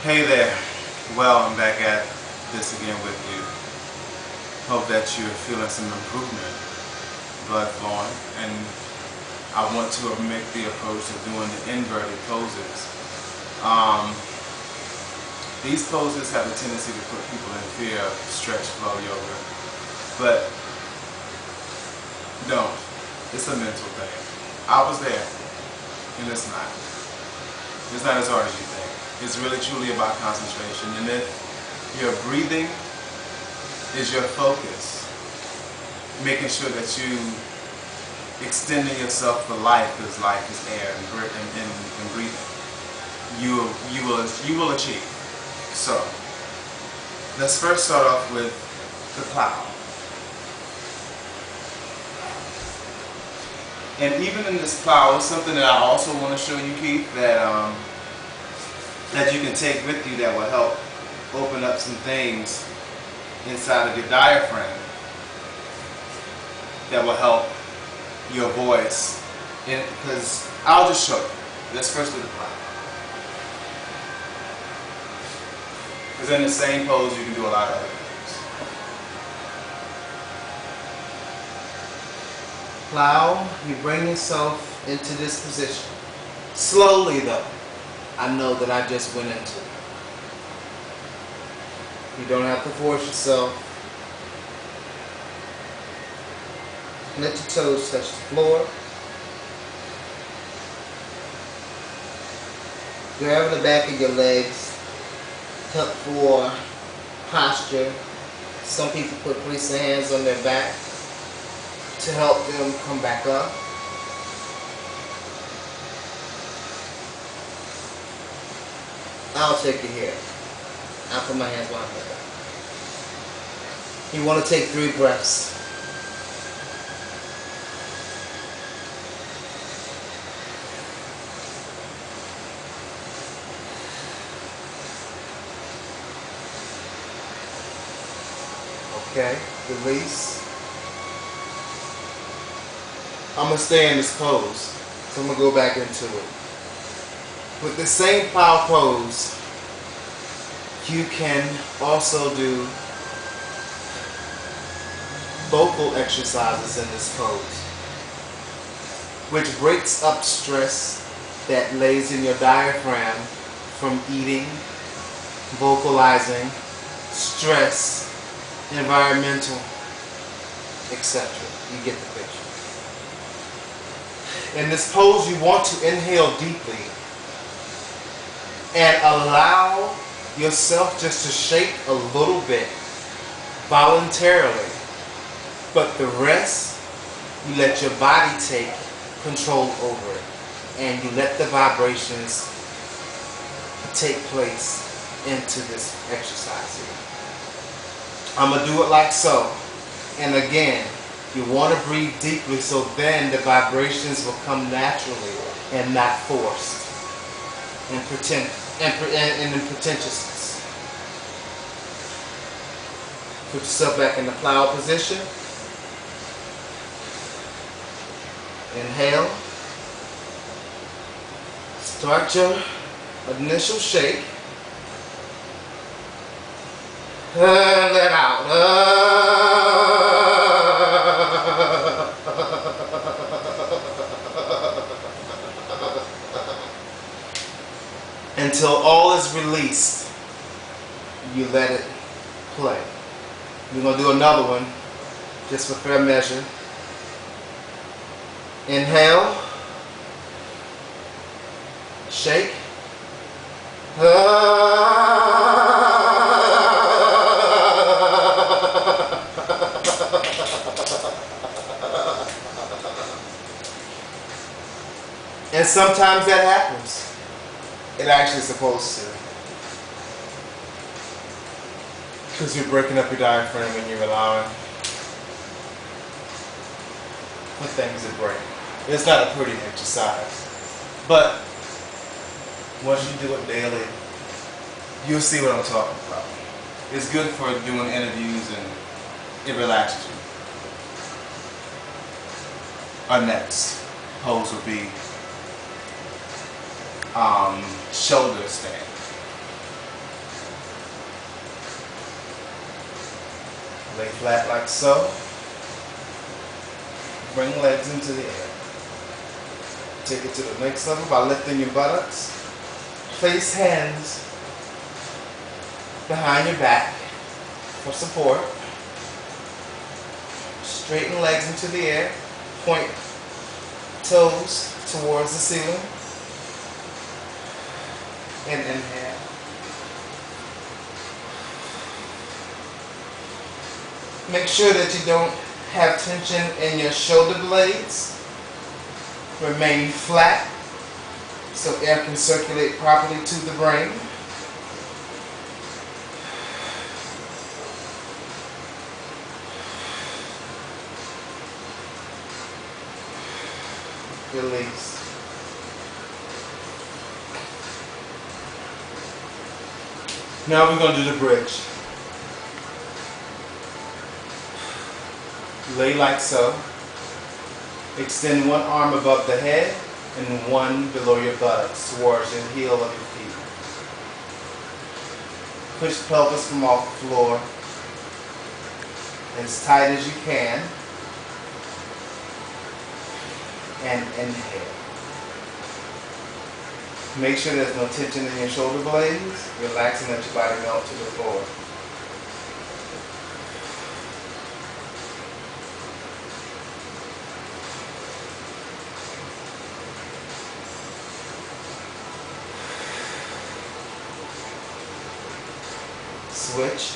Hey there. Well, I'm back at this again with you. Hope that you're feeling some improvement, blood flowing, and I want to make the approach of doing the inverted poses. Um, these poses have a tendency to put people in fear of stretch flow yoga, but don't. It's a mental thing. I was there, and it's not. It's not as hard as you think. It's really truly about concentration. And if your breathing is your focus, making sure that you extending yourself for life, because life is air and breathing, you will achieve. So let's first start off with the plow. And even in this plow, it's something that I also want to show you, Keith, that you can take with you that will help open up some things inside of your diaphragm that will help your voice. Because I'll just show you. Let's first do the plow. Because in the same pose, you can do a lot of other things. Plow, you bring yourself into this position. Slowly though. I know that I just went into it. You don't have to force yourself. Let your toes touch the floor. Grab the back of your legs. Tuck for posture. Some people place their hands on their back to help them come back up. I'll take it here. I'll put my hands behind my back. You want to take 3 breaths. Okay, release. I'm going to stay in this pose, so I'm going to go back into it. With the same plow pose, you can also do vocal exercises in this pose, which breaks up stress that lays in your diaphragm from eating, vocalizing, stress, environmental, etc. You get the picture. In this pose, you want to inhale deeply and allow yourself just to shake a little bit voluntarily. But the rest, you let your body take control over it. And you let the vibrations take place into this exercise here. I'm going to do it like so. And again, you want to breathe deeply so then the vibrations will come naturally and not forced and in pretentiousness. Put yourself back in the plow position. Inhale. Start your initial shake. Let out. Until all is released, you let it play. We're going to do another one, just for fair measure. Inhale. Shake. And sometimes that happens. It actually is supposed to. Because you're breaking up your diaphragm and you're allowing for things to break. It's not a pretty exercise. But once you do it daily, you'll see what I'm talking about. It's good for doing interviews and it relaxes you. Our next pose will be shoulder stand. Lay flat like so. Bring legs into the air. Take it to the next level by lifting your buttocks. Place hands behind your back for support. Straighten legs into the air. Point toes towards the ceiling. And inhale. Make sure that you don't have tension in your shoulder blades. Remain flat so air can circulate properly to the brain. Release. Now we're going to do the bridge. Lay like so. Extend one arm above the head and one below your buttocks towards the heel of your feet. Push the pelvis from off the floor as tight as you can. And inhale. Make sure there's no tension in your shoulder blades. Relax and let your body melt to the floor. Switch.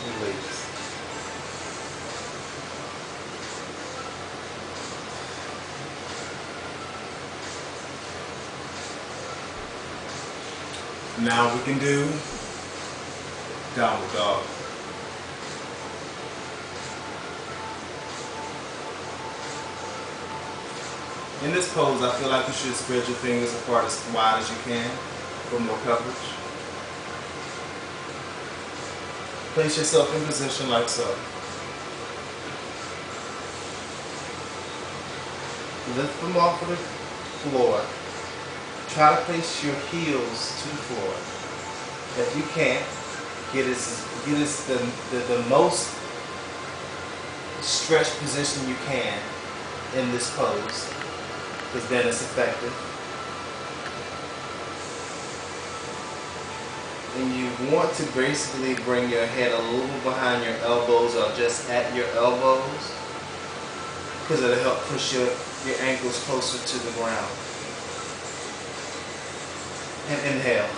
Release. Now we can do downward dog. In this pose, I feel like you should spread your fingers apart as wide as you can for more coverage. Place yourself in position like so. Lift them off of the floor. Try to place your heels to the floor. If you can't, get us the most stretched position you can in this pose, because then it's effective. And you want to basically bring your head a little behind your elbows or just at your elbows, because it'll help push your ankles closer to the ground. And inhale.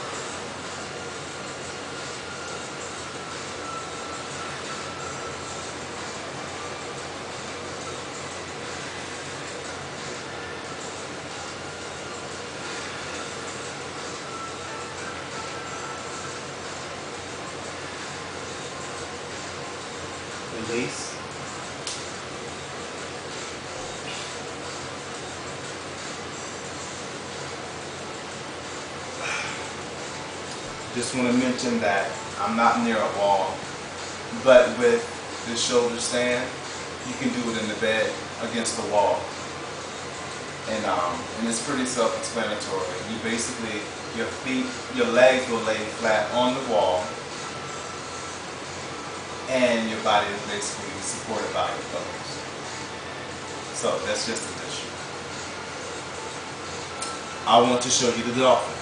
Release. Just want to mention that I'm not near a wall, but with the shoulder stand, you can do it in the bed against the wall. And it's pretty self-explanatory. You basically, your legs will lay flat on the wall, and your body is basically supported by your toes. So that's just addition. I want to show you the dolphin.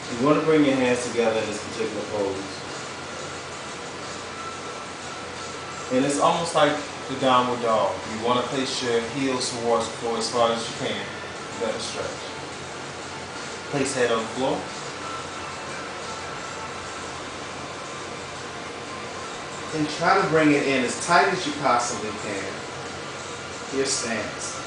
You want to bring your hands together in this particular pose. And it's almost like the downward dog. You want to place your heels towards the floor as far as you can. You better stretch. Place head on the floor. And try to bring it in as tight as you possibly can. Your stance.